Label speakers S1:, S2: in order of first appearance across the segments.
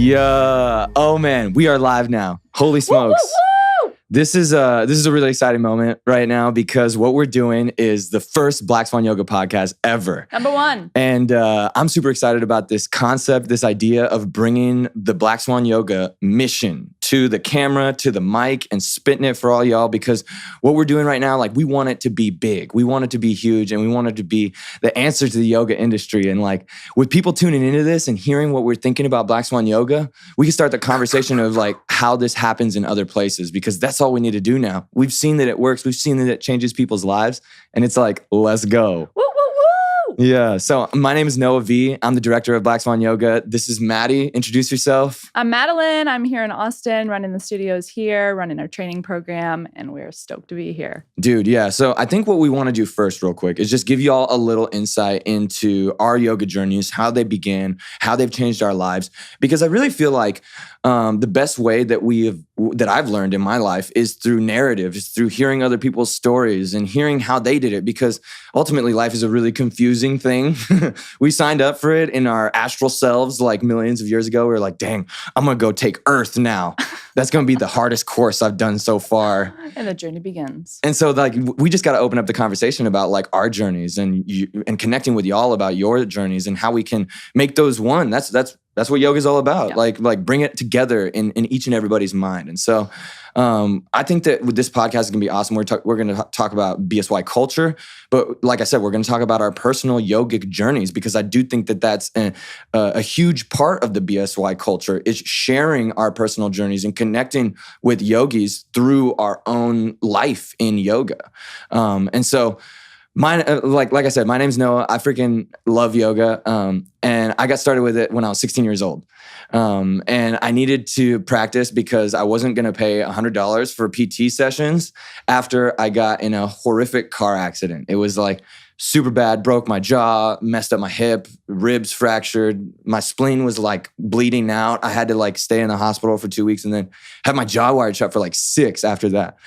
S1: Yeah. Oh man, we are live now. Holy smokes.
S2: Woo, woo, woo.
S1: This is a really exciting moment right now because what we're doing is the first Black Swan Yoga podcast ever.
S2: Number one.
S1: And I'm super excited about this concept, this idea of bringing the Black Swan Yoga mission to the camera, to the mic, and spitting it for all y'all, because what we're doing right now, like, we want it to be big. We want it to be huge, and we want it to be the answer to the yoga industry. And like, with people tuning into this and hearing what we're thinking about Black Swan Yoga, we can start the conversation of like how this happens in other places, because that's all we need to do now. We've seen that it works. We've seen that it changes people's lives, and it's like, let's go.
S2: Woo, woo, woo.
S1: Yeah. So my name is Noah V. I'm the director of Black Swan Yoga. This is Maddie. Introduce yourself.
S2: I'm Madeline. I'm here in Austin, running the studios here, running our training program, and we're stoked to be here.
S1: Dude, yeah. So I think what we want to do first, real quick, is just give you all a little insight into our yoga journeys, how they began, how they've changed our lives. Because I really feel like the best way that I've learned in my life is through narrative, is through hearing other people's stories and hearing how they did it. Because ultimately, life is a really confusing thing. We signed up for it in our astral selves like millions of years ago. We were like, dang, I'm going to go take Earth now. That's going to be the hardest course I've done so far.
S2: And the journey begins.
S1: And so like, we just got to open up the conversation about like our journeys and connecting with y'all about your journeys and how we can make those one. That's what yoga is all about.
S2: Yeah.
S1: Like bring it together in each and everybody's mind. And so I think that with this podcast is going to be awesome. We're going to talk about BSY culture, but like I said, we're going to talk about our personal yogic journeys, because I do think that that's a huge part of the BSY culture, is sharing our personal journeys and connecting with yogis through our own life in yoga. And so mine, like I said, my name's Noah. I freaking love yoga. And I got started with it when I was 16 years old. And I needed to practice because I wasn't going to pay $100 for PT sessions after I got in a horrific car accident. It was like super bad, broke my jaw, messed up my hip, ribs fractured. My spleen was like bleeding out. I had to like stay in the hospital for 2 weeks and then have my jaw wired shut for like 6 after that.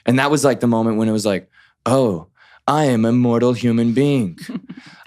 S1: And that was like the moment when it was like, oh, I am a mortal human being.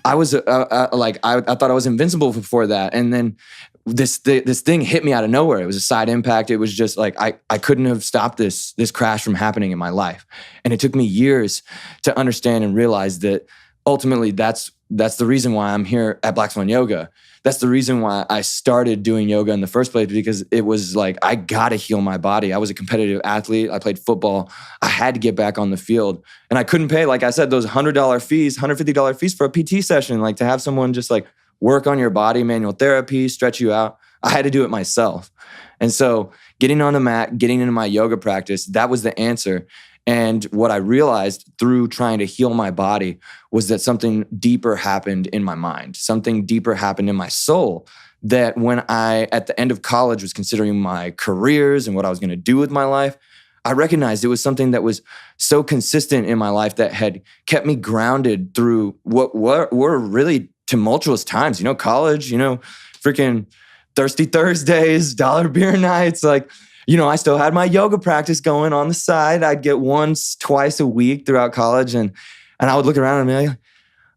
S1: I was I thought I was invincible before that. And then this thing hit me out of nowhere. It was a side impact. It was just like, I couldn't have stopped this crash from happening in my life. And it took me years to understand and realize that ultimately that's the reason why I'm here at Black Swan Yoga. That's the reason why I started doing yoga in the first place, because it was like, I gotta heal my body. I was a competitive athlete. I played football. I had to get back on the field. And I couldn't pay, like I said, those $100 fees, $150 fees for a PT session, like to have someone just like work on your body, manual therapy, stretch you out. I had to do it myself. And so getting on the mat, getting into my yoga practice, that was the answer. And what I realized through trying to heal my body was that something deeper happened in my mind. Something deeper happened in my soul, that when I, at the end of college, was considering my careers and what I was going to do with my life, I recognized it was something that was so consistent in my life that had kept me grounded through what were really tumultuous times. You know, college, you know, freaking Thirsty Thursdays, dollar beer nights, like, you know, I still had my yoga practice going on the side. I'd get once, twice a week throughout college. And I would look around and be like,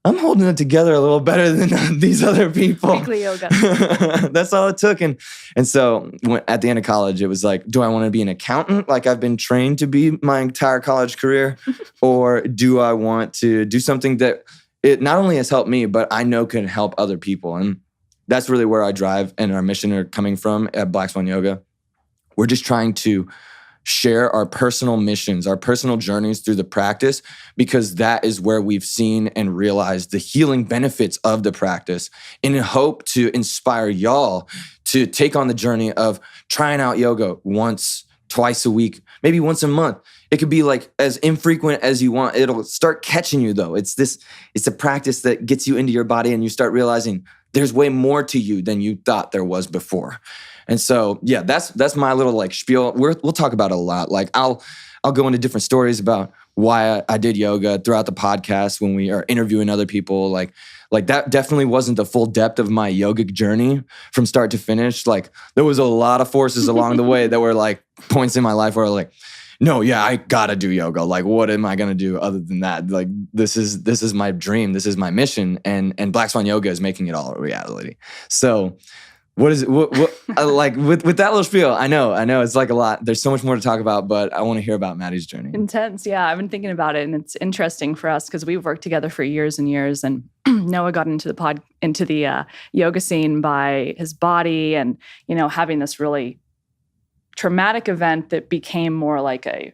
S1: I'm holding it together a little better than these other people.
S2: Weekly yoga.
S1: That's all it took. And so at the end of college, it was like, do I want to be an accountant like I've been trained to be my entire college career? Or do I want to do something that it not only has helped me, but I know can help other people? And that's really where our drive and our mission are coming from at Black Swan Yoga. We're just trying to share our personal missions, our personal journeys through the practice, because that is where we've seen and realized the healing benefits of the practice, in hope to inspire y'all to take on the journey of trying out yoga once, twice a week, maybe once a month. It could be like as infrequent as you want. It'll start catching you though. It's a practice that gets you into your body and you start realizing there's way more to you than you thought there was before. And so, yeah, that's my little like spiel. We'll talk about it a lot. Like I'll go into different stories about why I did yoga throughout the podcast when we are interviewing other people. Like that definitely wasn't the full depth of my yogic journey from start to finish. Like there was a lot of forces along the way that were like points in my life where like, no, yeah, I gotta do yoga. Like, what am I gonna do other than that? Like, this is my dream. This is my mission. And Black Swan Yoga is making it all a reality. So What is it? What like with that little spiel? I know it's like a lot. There's so much more to talk about, but I want to hear about Maddie's journey.
S2: Intense, yeah. I've been thinking about it, and it's interesting for us because we've worked together for years and years. And Noah got into the yoga scene by his body, and having this really traumatic event that became more like a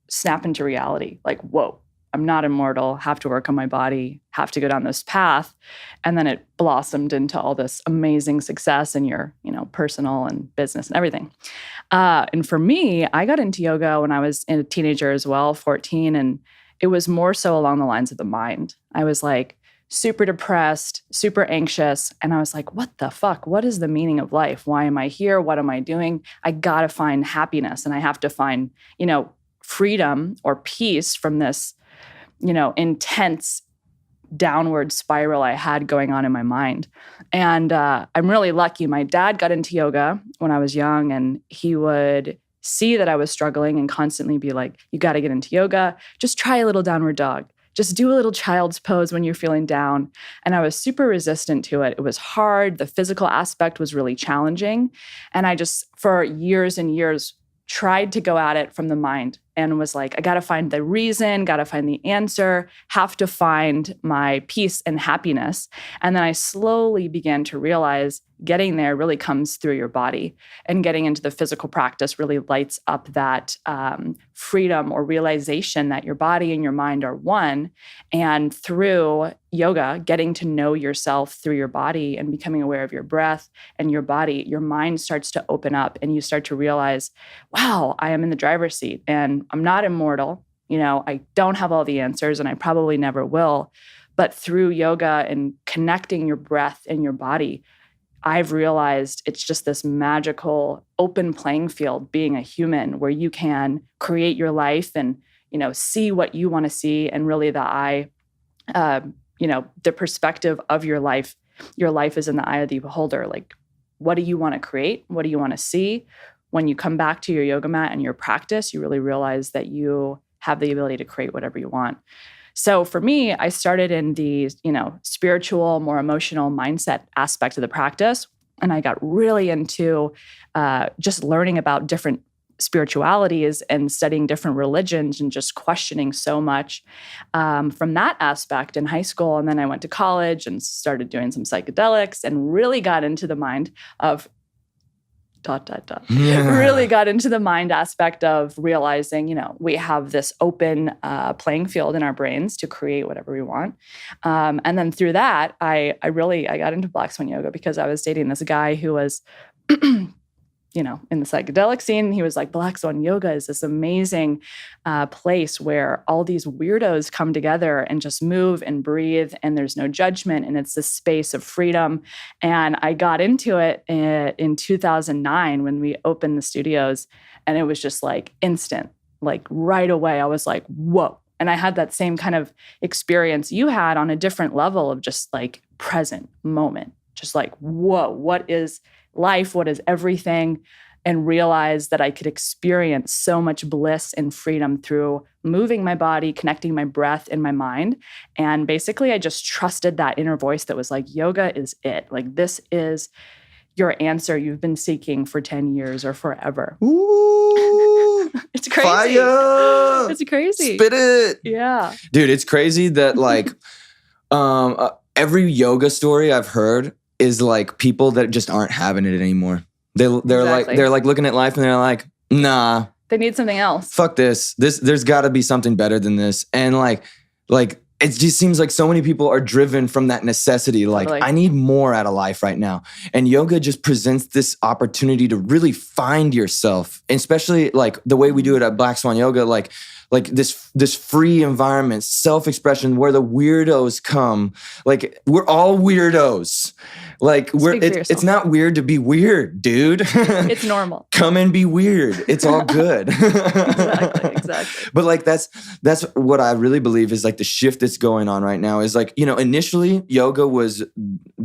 S2: snap into reality. Like, whoa, I'm not immortal, have to work on my body, have to go down this path. And then it blossomed into all this amazing success in your, personal and business and everything. And for me, I got into yoga when I was a teenager as well, 14. And it was more so along the lines of the mind. I was like super depressed, super anxious. And I was like, what the fuck? What is the meaning of life? Why am I here? What am I doing? I got to find happiness, and I have to find, freedom or peace from this intense downward spiral I had going on in my mind. And I'm really lucky. My dad got into yoga when I was young, and he would see that I was struggling and constantly be like, you got to get into yoga. Just try a little downward dog. Just do a little child's pose when you're feeling down. And I was super resistant to it. It was hard. The physical aspect was really challenging. And I just, for years and years, tried to go at it from the mind and was like, I got to find the reason, got to find the answer, have to find my peace and happiness. And then I slowly began to realize getting there really comes through your body, and getting into the physical practice really lights up that freedom or realization that your body and your mind are one. And through yoga, getting to know yourself through your body and becoming aware of your breath and your body, your mind starts to open up, and you start to realize, wow, I am in the driver's seat and I'm not immortal. I don't have all the answers, and I probably never will. But through yoga and connecting your breath and your body, I've realized it's just this magical open playing field being a human, where you can create your life and, see what you want to see. And really the perspective of your life is in the eye of the beholder. Like, what do you want to create? What do you want to see? When you come back to your yoga mat and your practice, you really realize that you have the ability to create whatever you want. So for me, I started in the, spiritual, more emotional mindset aspect of the practice. And I got really into just learning about different spiritualities and studying different religions and just questioning so much from that aspect in high school. And then I went to college and started doing some psychedelics and really got into the mind of really got into the mind aspect of realizing, we have this open playing field in our brains to create whatever we want. And then through that, I got into Black Swan Yoga because I was dating this guy who was, in the psychedelic scene. He was like, Black Swan Yoga is this amazing place where all these weirdos come together and just move and breathe, and there's no judgment, and it's this space of freedom. And I got into it in 2009 when we opened the studios, and it was just like instant, like right away. I was like, whoa. And I had that same kind of experience you had on a different level of just like present moment, just like, whoa, what is life? What is everything? And realized that I could experience so much bliss and freedom through moving my body, connecting my breath and my mind. And basically, I just trusted that inner voice that was like, yoga is it. Like, this is your answer you've been seeking for 10 years or forever.
S1: Ooh,
S2: it's crazy.
S1: Fire.
S2: It's crazy.
S1: Spit it.
S2: Yeah.
S1: Dude, it's crazy that like every yoga story I've heard is like people that just aren't having it anymore. They're
S2: Exactly.
S1: like looking at life and they're like, nah.
S2: They need something else.
S1: Fuck this. There's got to be something better than this. And like it just seems like so many people are driven from that necessity. Like,
S2: Totally.
S1: I need more out of life right now. And yoga just presents this opportunity to really find yourself, and especially like the way we do it at Black Swan Yoga, like this free environment, self-expression where the weirdos come. Like, we're all weirdos. Like, it's not weird to be weird, dude.
S2: It's normal.
S1: Come and be weird. It's all good.
S2: Exactly.
S1: But like that's what I really believe is like the shift that's going on right now is like, initially yoga was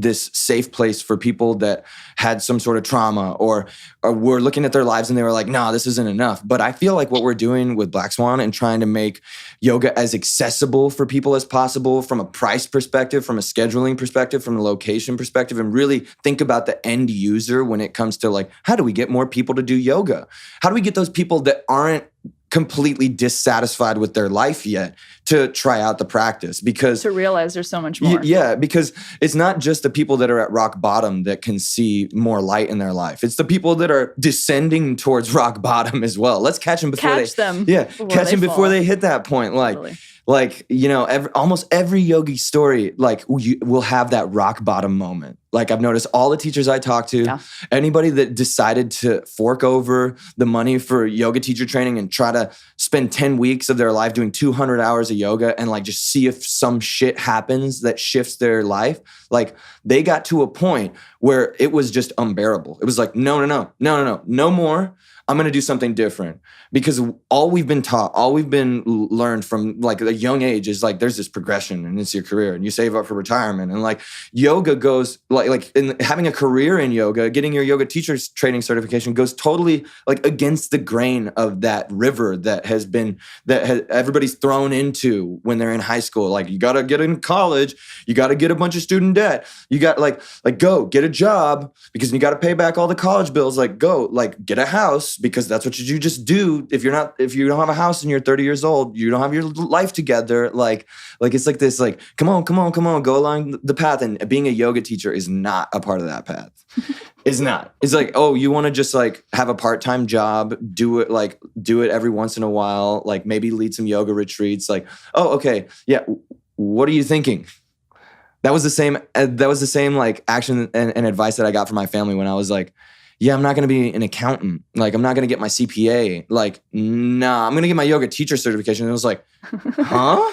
S1: this safe place for people that had some sort of trauma or were looking at their lives and they were like, nah, this isn't enough. But I feel like what we're doing with Black Swan and trying to make yoga as accessible for people as possible from a price perspective, from a scheduling perspective, from a location perspective, and really think about the end user when it comes to like, how do we get more people to do yoga? How do we get those people that aren't completely dissatisfied with their life yet to try out the practice? Because
S2: to realize there's so much more.
S1: Yeah, because it's not just the people that are at rock bottom that can see more light in their life. It's the people that are descending towards rock bottom as well. Let's catch them before
S2: catch them
S1: before they hit that point.
S2: Totally.
S1: Like, you know, almost every yogi story, like, will have that rock bottom moment. Like, I've noticed all the teachers I talk to, anybody that decided to fork over the money for yoga teacher training and try to spend 10 weeks of their life doing 200 hours of yoga and like just see if some shit happens that shifts their life. Like, they got to a point where it was just unbearable. It was like, no more. I'm going to do something different, because all we've been taught, all we've been learned from like a young age is like, there's this progression and it's your career and you save up for retirement. And like yoga goes like in having a career in yoga, getting your yoga teacher's training certification goes totally like against the grain of that river that everybody's thrown into when they're in high school. Like, you got to get in college, you got to get a bunch of student debt. You got like go get a job because you got to pay back all the college bills. Like, go like get a house, because that's what you just do. If you don't have a house and you're 30 years old, you don't have your life together. Like it's like this, like, come on, go along the path. And being a yoga teacher is not a part of that path. It's not. It's like, oh, you want to just like have a part-time job, do it every once in a while, like maybe lead some yoga retreats. Like, oh, okay, yeah. What are you thinking? That was the same like action and advice that I got from my family when I was like, yeah, I'm not going to be an accountant. Like, I'm not going to get my CPA. Like, nah, I'm going to get my yoga teacher certification. And it was like, huh?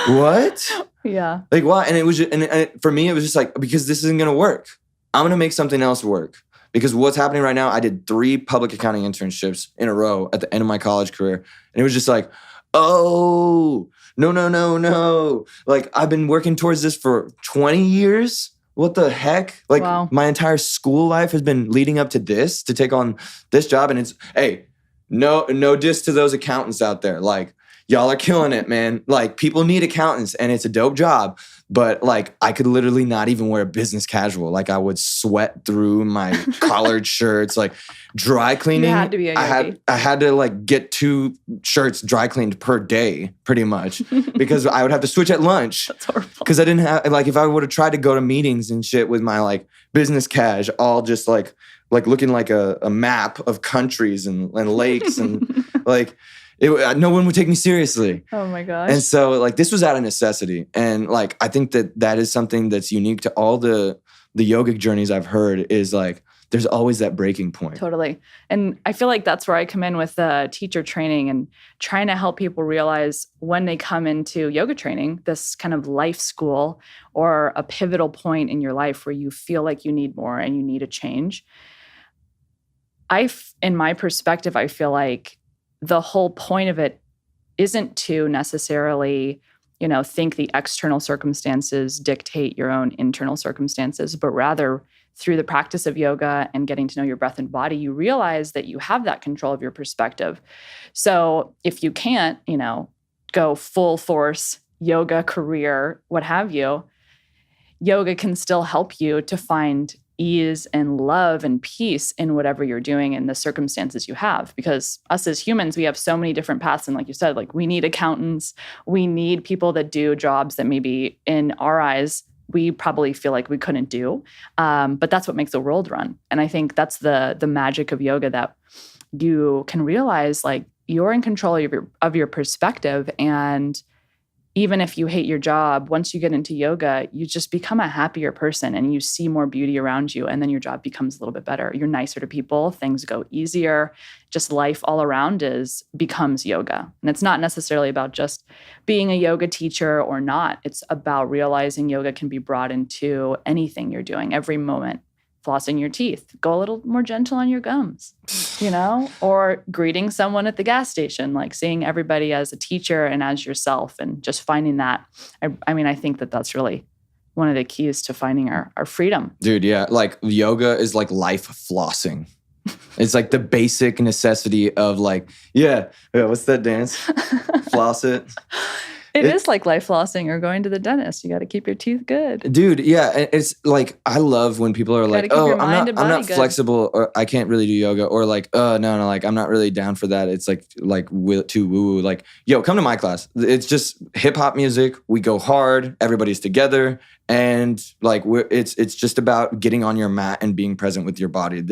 S1: What?
S2: Yeah.
S1: Like, why? And it was just, and for me, it was just like, because this isn't going to work. I'm going to make something else work. Because what's happening right now, I did 3 public accounting internships in a row at the end of my college career. And it was just like, oh, no. Like, I've been working towards this for 20 years. What the heck? Like, wow. My entire school life has been leading up to this, to take on this job. And it's, hey, no diss to those accountants out there. Like, y'all are killing it, man. Like, people need accountants and it's a dope job. But like, I could literally not even wear business casual. Like, I would sweat through my collared shirts, like dry cleaning.
S2: You had to be a yogi.
S1: I had to like get 2 shirts dry cleaned per day, pretty much, because I would have to switch at lunch.
S2: That's horrible.
S1: Because I didn't have, like, if I would have tried to go to meetings and shit with my like business cash, all just like looking like a map of countries and lakes and like, no one would take me seriously.
S2: Oh my gosh.
S1: And so like this was out of necessity. And like, I think that is something that's unique to all the yogic journeys I've heard, is like, there's always that breaking point.
S2: Totally. And I feel like that's where I come in with teacher training and trying to help people realize when they come into yoga training, this kind of life school or a pivotal point in your life where you feel like you need more and you need a change. In my perspective, I feel like the whole point of it isn't to necessarily, think the external circumstances dictate your own internal circumstances, but rather through the practice of yoga and getting to know your breath and body, you realize that you have that control of your perspective. So if you can't, go full force yoga career, what have you, yoga can still help you to find ease and love and peace in whatever you're doing in the circumstances you have. Because us as humans, we have so many different paths. And like you said, like, we need accountants, we need people that do jobs that maybe in our eyes, we probably feel like we couldn't do. But that's what makes the world run. And I think that's the magic of yoga, that you can realize like you're in control of your perspective. And even if you hate your job, once you get into yoga, you just become a happier person and you see more beauty around you. And then your job becomes a little bit better. You're nicer to people. Things go easier. Just life all around becomes yoga. And it's not necessarily about just being a yoga teacher or not. It's about realizing yoga can be brought into anything you're doing, every moment. Flossing your teeth, go a little more gentle on your gums, or greeting someone at the gas station, like seeing everybody as a teacher and as yourself, and just finding that. I mean, I think that that's really one of the keys to finding our freedom.
S1: Dude, yeah. Like yoga is like life flossing. It's like the basic necessity of like, yeah, what's that dance? Floss it.
S2: It is like life flossing or going to the dentist. You got to keep your teeth good.
S1: Dude, yeah. It's like, I love when people are like, oh, I'm not flexible or I can't really do yoga. Or like, no, like, I'm not really down for that. It's like too woo-woo. Like, yo, come to my class. It's just hip hop music. We go hard. Everybody's together. And like, it's just about getting on your mat and being present with your body.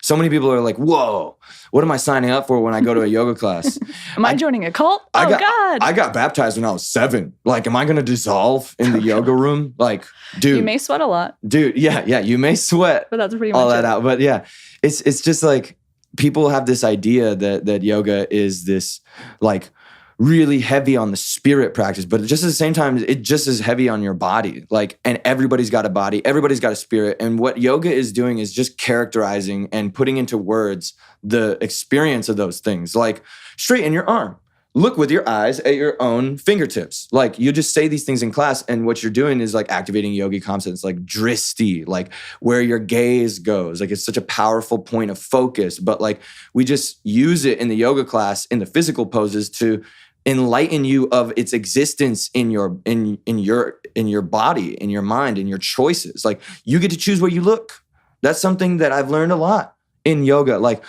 S1: So many people are like, whoa, what am I signing up for when I go to a yoga class?
S2: Am I joining a cult? God.
S1: I got baptized when I was 7. Like, am I going to dissolve in the yoga room? Like, dude.
S2: You may sweat a lot.
S1: Dude, yeah, you may sweat.
S2: But that's pretty much
S1: all that out. But yeah, it's just like people have this idea that yoga is this like really heavy on the spirit practice, but just at the same time, it just is heavy on your body. Like, and everybody's got a body, everybody's got a spirit. And what yoga is doing is just characterizing and putting into words the experience of those things. Like, straighten your arm. Look with your eyes at your own fingertips. Like, you just say these things in class, and what you're doing is like activating yogi concepts like dristi, like where your gaze goes. Like, it's such a powerful point of focus, but like we just use it in the yoga class in the physical poses to enlighten you of its existence in your body, in your mind, in your choices. Like, you get to choose where you look. That's something that I've learned a lot in yoga. Like,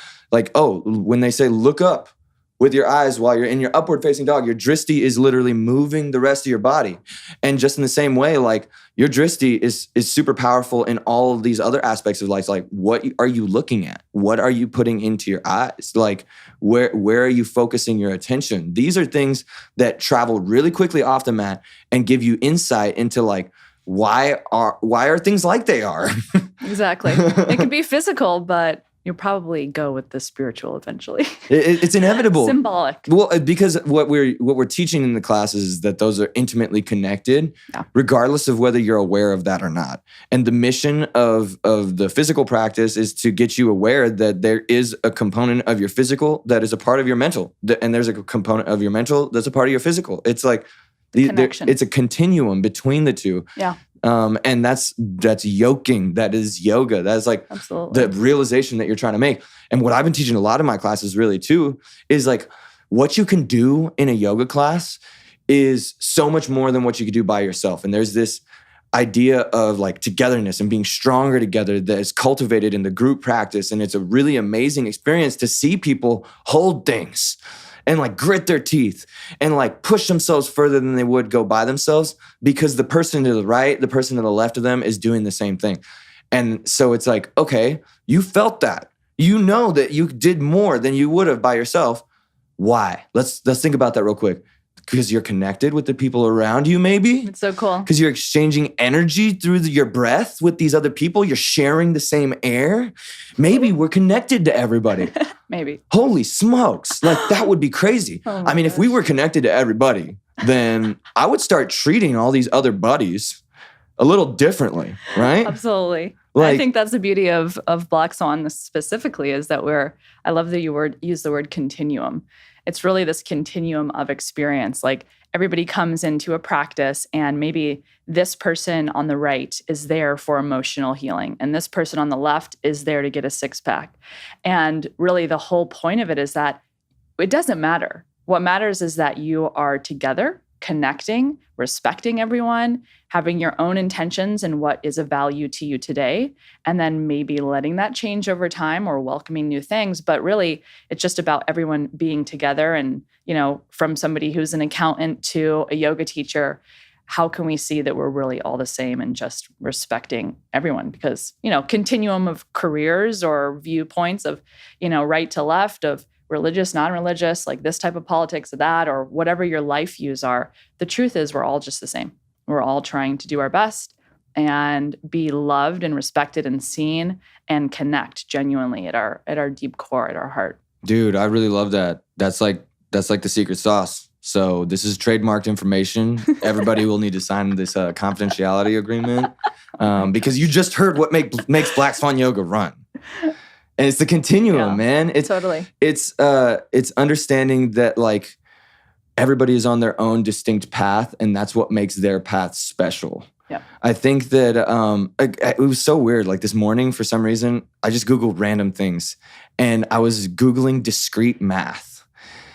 S1: oh, when they say look up with your eyes while you're in your upward facing dog, your dristi is literally moving the rest of your body. And just in the same way, like your dristi is super powerful in all of these other aspects of life. Like, what are you looking at? What are you putting into your eyes? Like, where are you focusing your attention? These are things that travel really quickly off the mat and give you insight into like, why are things like they are? Exactly.
S2: It could be physical, but you'll probably go with the spiritual eventually.
S1: It's inevitable.
S2: Symbolic.
S1: Well, because what we're teaching in the classes is that those are intimately connected, regardless of whether you're aware of that or not. And the mission of the physical practice is to get you aware that there is a component of your physical that is a part of your mental, and there's a component of your mental that's a part of your physical. It's like it's a continuum between the two.
S2: Yeah.
S1: And that's yoking. That is yoga. That's like the realization that you're trying to make. And what I've been teaching a lot of my classes really too is like what you can do in a yoga class is so much more than what you could do by yourself. And there's this idea of like togetherness and being stronger together that is cultivated in the group practice. And it's a really amazing experience to see people hold things and like grit their teeth and like push themselves further than they would go by themselves, because the person to the right, the person to the left of them is doing the same thing. And so it's like, okay, you felt that. You know that you did more than you would have by yourself. Why? Let's think about that real quick. Because you're connected with the people around you, maybe?
S2: It's so cool.
S1: Because you're exchanging energy through your breath with these other people. You're sharing the same air. Maybe we're connected to everybody.
S2: Maybe.
S1: Holy smokes. Like, that would be crazy. I mean, if we were connected to everybody, then I would start treating all these other buddies a little differently, right?
S2: Absolutely. Like, I think that's the beauty of Black Swan specifically, is that I love that you use the word continuum. It's really this continuum of experience. Like, everybody comes into a practice and maybe this person on the right is there for emotional healing and this person on the left is there to get a six-pack. And really the whole point of it is that it doesn't matter. What matters is that you are together, connecting, respecting everyone, having your own intentions and what is of value to you today, and then maybe letting that change over time or welcoming new things. But really, it's just about everyone being together. And, from somebody who's an accountant to a yoga teacher, how can we see that we're really all the same and just respecting everyone? Because, continuum of careers or viewpoints of, right to left, of religious, non-religious, like this type of politics, that, or whatever your life views are, the truth is we're all just the same. We're all trying to do our best and be loved and respected and seen and connect genuinely at our deep core, at our heart.
S1: Dude, I really love that. That's like the secret sauce. So this is trademarked information. Everybody will need to sign this confidentiality agreement because you just heard what makes Black Swan Yoga run. And it's the continuum, man. It's
S2: totally.
S1: It's understanding that like everybody is on their own distinct path, and that's what makes their path special.
S2: Yeah.
S1: I think that it was so weird. Like this morning, for some reason, I just Googled random things, and I was Googling discrete math.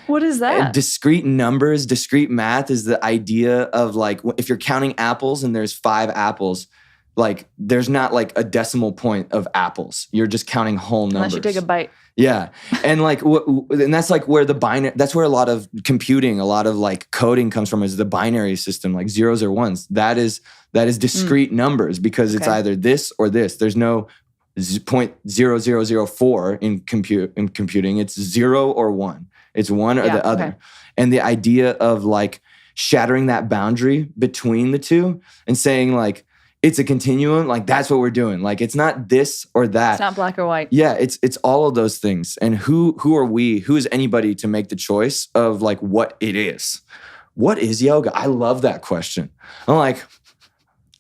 S2: What is that?
S1: Discrete numbers, discrete math is the idea of like, if you're counting apples and there's 5 apples, like there's not like a decimal point of apples. You're just counting whole numbers.
S2: Unless you take a bite.
S1: Yeah. And like, and that's like where that's where a lot of computing, a lot of like coding comes from, is the binary system, like zeros or ones. That is discrete numbers, because it's either this or this. There's no 0.0004 in computing. It's 0 or 1. It's one or the other. And the idea of like shattering that boundary between the two and saying like, it's a continuum, like that's what we're doing. Like it's not this or that.
S2: It's not black or white.
S1: Yeah, it's all of those things. And who are we? Who is anybody to make the choice of like what it is? What is yoga? I love that question. I'm like,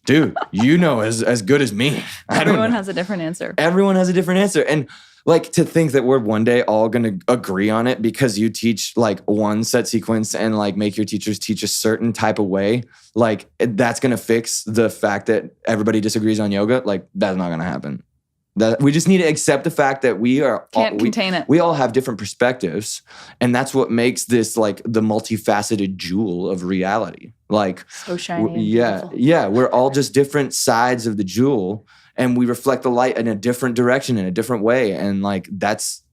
S1: dude, you know as good as me.
S2: Everyone has a different answer.
S1: Everyone has a different answer. And like to think that we're one day all going to agree on it because you teach like one set sequence and like make your teachers teach a certain type of way, like that's going to fix the fact that everybody disagrees on yoga. Like that's not going to happen. That we just need to accept the fact that we
S2: contain it.
S1: We all have different perspectives, and that's what makes this like the multifaceted jewel of reality. Like
S2: so shiny.
S1: Yeah. We're all just different sides of the jewel. And we reflect the light in a different direction, in a different way. And like,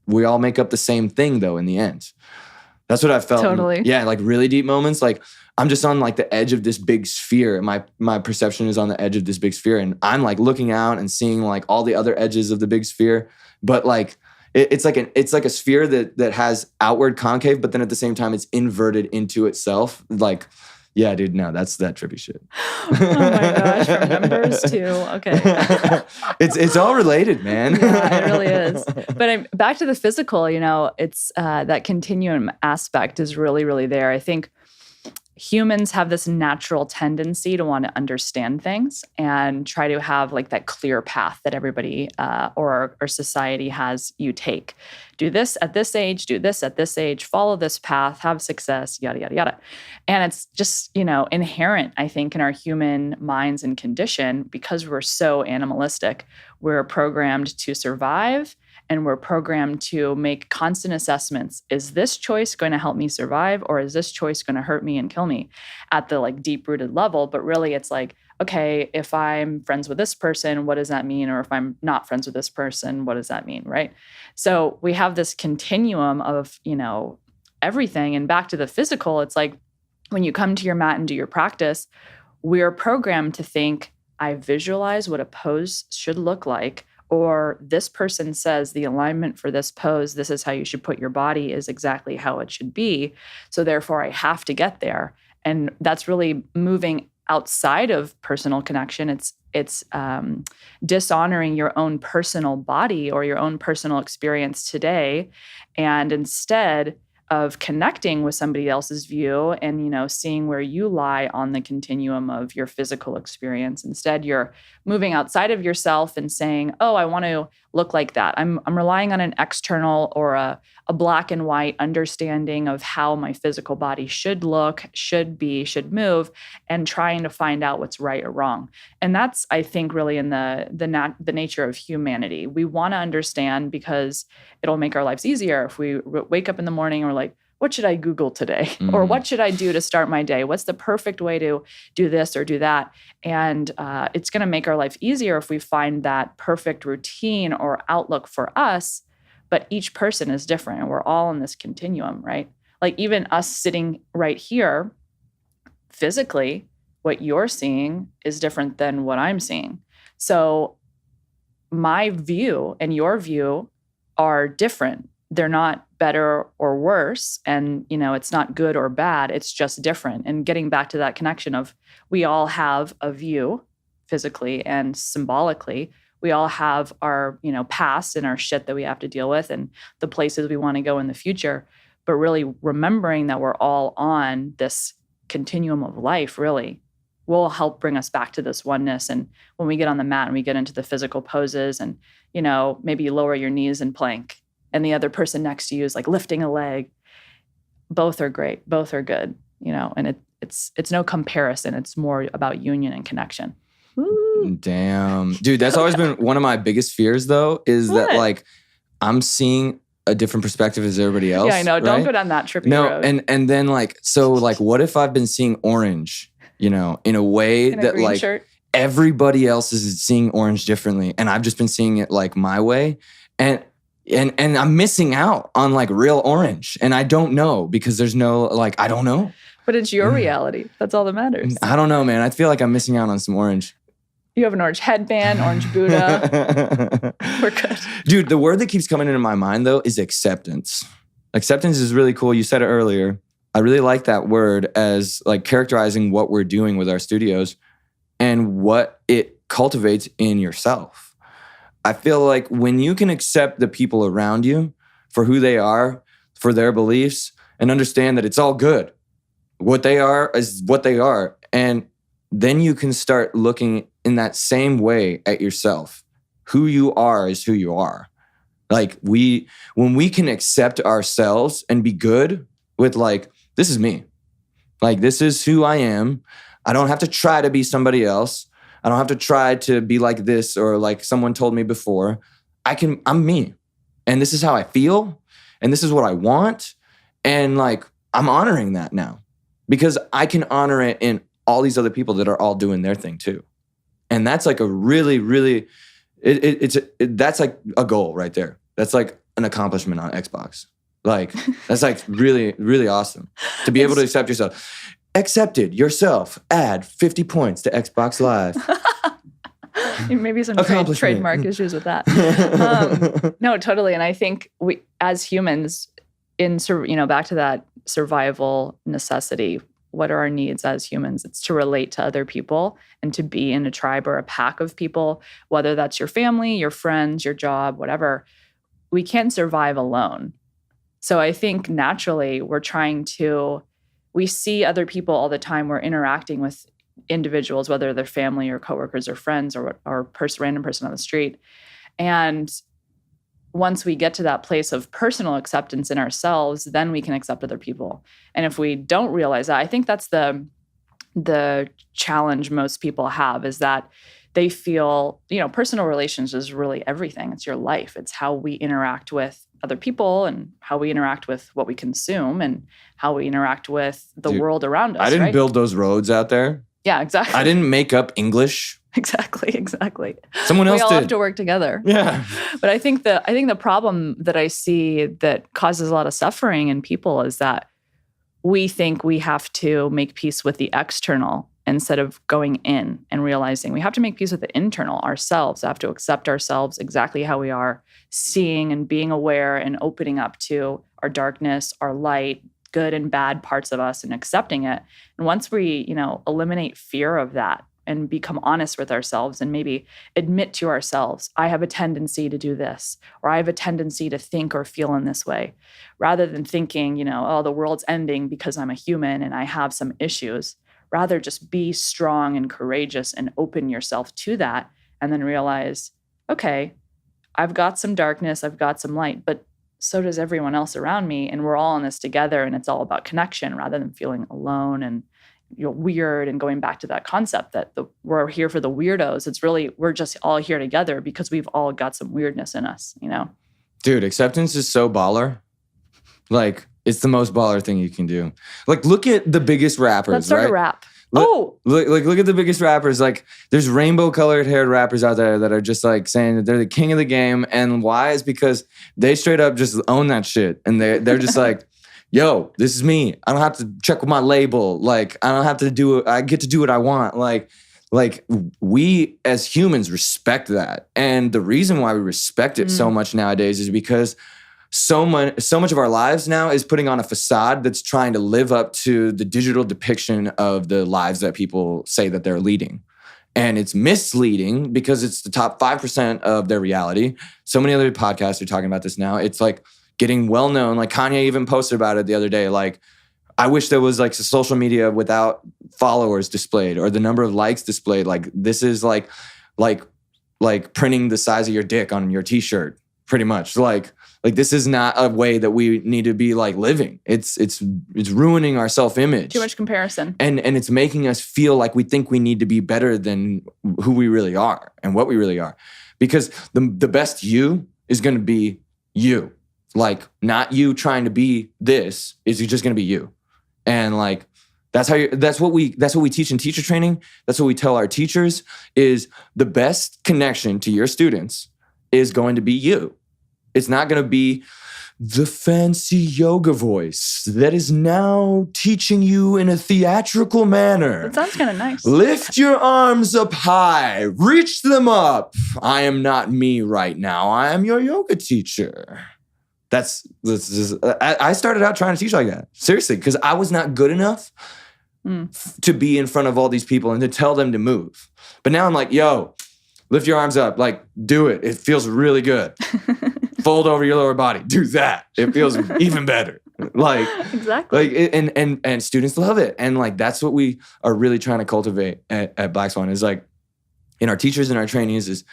S1: we all make up the same thing though in the end. That's what I felt.
S2: Totally.
S1: Yeah, like really deep moments. Like I'm just on like the edge of this big sphere. My perception is on the edge of this big sphere. And I'm like looking out and seeing like all the other edges of the big sphere. But like, it's like a sphere that has outward concave, but then at the same time, it's inverted into itself. Like, yeah, dude, no, that's that trippy shit.
S2: Oh my gosh, from numbers to, okay.
S1: It's all related, man.
S2: Yeah, it really is. But back to the physical, it's that continuum aspect is really, really there. I think humans have this natural tendency to want to understand things and try to have like that clear path that everybody or society has you take. Do this at this age, do this at this age, follow this path, have success, yada, yada, yada. And it's just, inherent, I think, in our human minds and condition, because we're so animalistic. We're programmed to survive, and we're programmed to make constant assessments. Is this choice going to help me survive, or is this choice going to hurt me and kill me at the like deep-rooted level? But really it's like, okay, if I'm friends with this person, what does that mean? Or if I'm not friends with this person, what does that mean, right? So we have this continuum of, everything. And back to the physical, it's like when you come to your mat and do your practice, we're programmed to think, I visualize what a pose should look like, or this person says the alignment for this pose, this is how you should put your body, is exactly how it should be. So therefore, I have to get there. And that's really moving outside of personal connection. It's dishonoring your own personal body or your own personal experience today. And instead of connecting with somebody else's view and, seeing where you lie on the continuum of your physical experience. Instead, you're moving outside of yourself and saying, oh, I want to look like that. I'm relying on an external or a black and white understanding of how my physical body should look, should be, should move, and trying to find out what's right or wrong. And that's, I think, really in the nature of humanity. We want to understand because it'll make our lives easier. If we wake up in the morning and we're like, what should I Google today? Mm-hmm. Or what should I do to start my day? What's the perfect way to do this or do that? And it's going to make our life easier if we find that perfect routine or outlook for us. But each person is different, and we're all in this continuum, right? Like even us sitting right here, physically, what you're seeing is different than what I'm seeing. So my view and your view are different. They're not better or worse. And, it's not good or bad. It's just different. And getting back to that connection of we all have a view physically and symbolically. We all have our, past and our shit that we have to deal with and the places we want to go in the future. But really remembering that we're all on this continuum of life really will help bring us back to this oneness. And when we get on the mat and we get into the physical poses and, maybe you lower your knees in plank, and the other person next to you is like lifting a leg. Both are great. Both are good, and it's no comparison. It's more about union and connection.
S1: Damn. Dude, that's always been one of my biggest fears though, is that like I'm seeing a different perspective as everybody else.
S2: Yeah, I know.
S1: Right?
S2: Don't go down that trippy road.
S1: And then like, so like what if I've been seeing orange, in a way
S2: In a
S1: that
S2: green
S1: like
S2: shirt.
S1: everybody else is seeing orange differently. And I've just been seeing it like my way. And I'm missing out on like real orange. And I don't know because there's no, like, I don't know.
S2: But it's your reality. That's all that matters.
S1: I don't know, man. I feel like I'm missing out on some orange.
S2: You have an orange headband, orange Buddha. We're good.
S1: Dude, the word that keeps coming into my mind though is acceptance. Acceptance is really cool. You said it earlier. I really like that word as like characterizing what we're doing with our studios and what it cultivates in yourself. I feel like when you can accept the people around you for who they are, for their beliefs, and understand that it's all good. What they are is what they are. And then you can start looking in that same way at yourself. Who you are is who you are. Like when we can accept ourselves and be good with like, this is me. Like, this is who I am. I don't have to try to be somebody else. I don't have to try to be like this or like someone told me before. I'm me. And this is how I feel. And this is what I want. And like, I'm honoring that now because I can honor it in all these other people that are all doing their thing too. And that's like a really, really, that's like a goal right there. That's like an accomplishment on Xbox. Like, that's like really, really awesome to be able to accept yourself. Accepted yourself, add 50 points to Xbox Live.
S2: Maybe some trademark issues with that. No, totally. And I think we, as humans, back to that survival necessity, what are our needs as humans? It's to relate to other people and to be in a tribe or a pack of people, whether that's your family, your friends, your job, whatever. We can't survive alone. So I think naturally we see other people all the time. We're interacting with individuals, whether they're family or coworkers or friends or random person on the street. And once we get to that place of personal acceptance in ourselves, then we can accept other people. And if we don't realize that, I think that's the challenge most people have, is that they feel, personal relations is really everything. It's your life. It's how we interact with other people and how we interact with what we consume and how we interact with the world around us.
S1: I didn't build those roads out there.
S2: Yeah, exactly.
S1: I didn't make up English.
S2: Exactly.
S1: Someone else did.
S2: We all have to work together.
S1: Yeah.
S2: But I think the problem that I see that causes a lot of suffering in people is that we think we have to make peace with the external instead of going in and realizing we have to make peace with the internal ourselves. I have to accept ourselves exactly how we are, seeing and being aware and opening up to our darkness, our light, good and bad parts of us, and accepting it. And once we, eliminate fear of that and become honest with ourselves and maybe admit to ourselves, I have a tendency to do this, or I have a tendency to think or feel in this way, rather than thinking, the world's ending because I'm a human and I have some issues. Rather just be strong and courageous and open yourself to that, and then realize, okay, I've got some darkness, I've got some light, but so does everyone else around me, and we're all in this together, and it's all about connection rather than feeling alone and weird and going back to that concept that we're here for the weirdos. It's really, we're just all here together because we've all got some weirdness in us, Dude,
S1: acceptance is so baller. Like, it's the most baller thing you can do. Like, look at the biggest rappers,
S2: Let's start
S1: right?
S2: a rap.
S1: Look at the biggest rappers. Like, there's rainbow-colored haired rappers out there that are just like saying that they're the king of the game. And why? Is because they straight up just own that shit. And they're just like, yo, this is me. I don't have to check with my label. Like, I don't have to do it. I get to do what I want. Like we as humans respect that. And the reason why we respect it so much nowadays is because so much of our lives now is putting on a facade that's trying to live up to the digital depiction of the lives that people say that they're leading. And it's misleading because it's the top 5% of their reality. So many other podcasts are talking about this now. It's like getting well known. Like Kanye even posted about it the other day. Like, I wish there was like social media without followers displayed or the number of likes displayed. Like, this is like printing the size of your dick on your t-shirt, pretty much. Like, Like this is not a way that we need to be like living. It's ruining our self-image.
S2: Too much comparison.
S1: And it's making us feel like we think we need to be better than who we really are and what we really are. Because the best you is going to be you. Like not you trying to be this, is just going to be you. And like that's what we teach in teacher training. That's what we tell our teachers, is the best connection to your students is going to be you. It's not going to be the fancy yoga voice that is now teaching you in a theatrical manner.
S2: That sounds kind of nice.
S1: Lift your arms up high, reach them up. I am not me right now. I am your yoga teacher. I started out trying to teach like that. Seriously, because I was not good enough to be in front of all these people and to tell them to move. But now I'm like, yo, lift your arms up. Like, do it. It feels really good. Fold over your lower body. Do that. It feels even better. Like
S2: exactly.
S1: Like and students love it. And like that's what we are really trying to cultivate at Black Swan, is like in our teachers and our trainees is,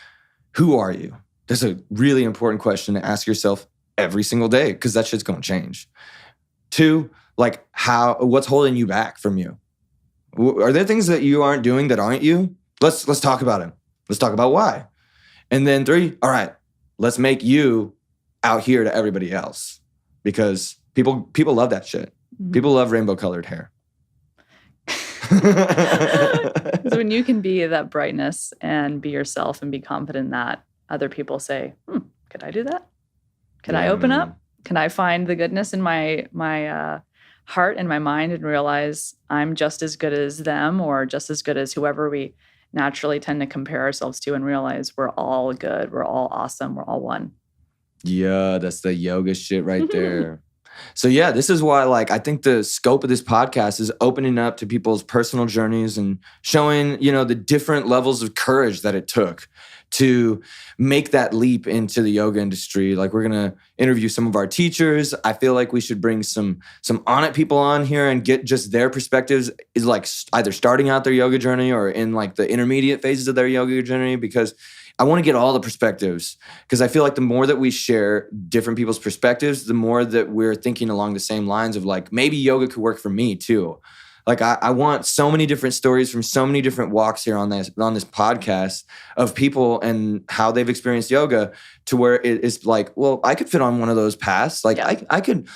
S1: who are you? That's a really important question to ask yourself every single day, because that shit's gonna change. 2, like what's holding you back from you? Are there things that you aren't doing that aren't you? Let's talk about it. Let's talk about why. And then 3, all right, let's make you out here to everybody else, because people love that shit. Mm-hmm. People love rainbow colored hair.
S2: So when you can be that brightness and be yourself and be confident in that, other people say, could I do that? Could I open up? Can I find the goodness in my heart and my mind and realize I'm just as good as them, or just as good as whoever we naturally tend to compare ourselves to, and realize we're all good, we're all awesome, we're all one.
S1: Yeah, that's the yoga shit right there. So yeah, this is why like I think the scope of this podcast is opening up to people's personal journeys and showing, the different levels of courage that it took to make that leap into the yoga industry. Like we're going to interview some of our teachers. I feel like we should bring some on it people on here and get just their perspectives, is like either starting out their yoga journey or in like the intermediate phases of their yoga journey, because I want to get all the perspectives, because I feel like the more that we share different people's perspectives, the more that we're thinking along the same lines of like, maybe yoga could work for me too. Like I want so many different stories from so many different walks here on this podcast of people and how they've experienced yoga, to where it is like, well, I could fit on one of those paths. Like I could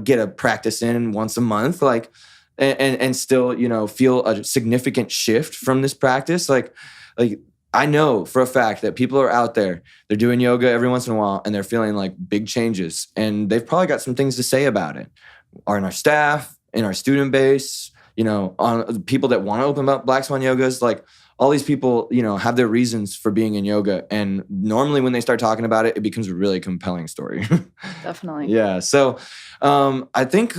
S1: get a practice in once a month, like and still feel a significant shift from this practice. Like I know for a fact that people are out there, they're doing yoga every once in a while and they're feeling like big changes, and they've probably got some things to say about it. Are in our staff, in our student base, on people that want to open up Black Swan Yogas, like all these people, have their reasons for being in yoga. And normally when they start talking about it, it becomes a really compelling story.
S2: Definitely.
S1: Yeah. So I think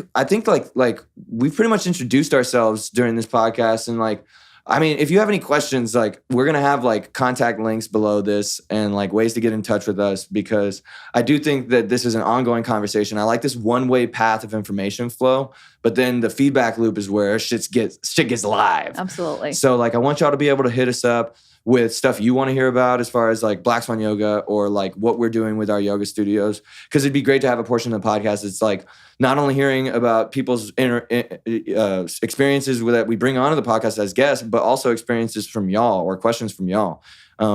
S1: like we've pretty much introduced ourselves during this podcast, and like, I mean, if you have any questions, like we're going to have like contact links below this and like ways to get in touch with us, because I do think that this is an ongoing conversation. I like this one-way path of information flow, but then the feedback loop is where shit gets live.
S2: Absolutely.
S1: So like I want y'all to be able to hit us up with stuff you want to hear about as far as like Black Swan Yoga, or like what we're doing with our yoga studios. Because it'd be great to have a portion of the podcast. It's like not only hearing about people's experiences that we bring onto the podcast as guests, but also experiences from y'all or questions from y'all.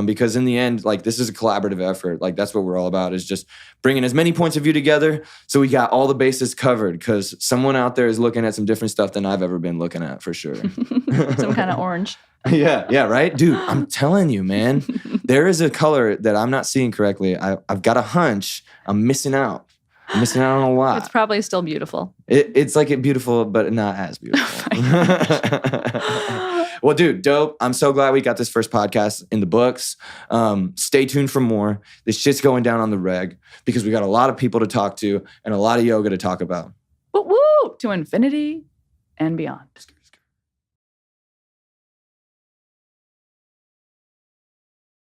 S1: Because in the end, like this is a collaborative effort. Like that's what we're all about, is just bringing as many points of view together so we got all the bases covered, because someone out there is looking at some different stuff than I've ever been looking at, for sure.
S2: Some kind of orange.
S1: Yeah, right? Dude, I'm telling you, man, there is a color that I'm not seeing correctly. I've got a hunch I'm missing out. I'm missing out on a lot.
S2: It's probably still beautiful.
S1: It's like it beautiful, but not as beautiful. Well, dude, dope. I'm so glad we got this first podcast in the books. Stay tuned for more. This shit's going down on the reg, because we got a lot of people to talk to and a lot of yoga to talk about.
S2: Woo-woo! To infinity and beyond.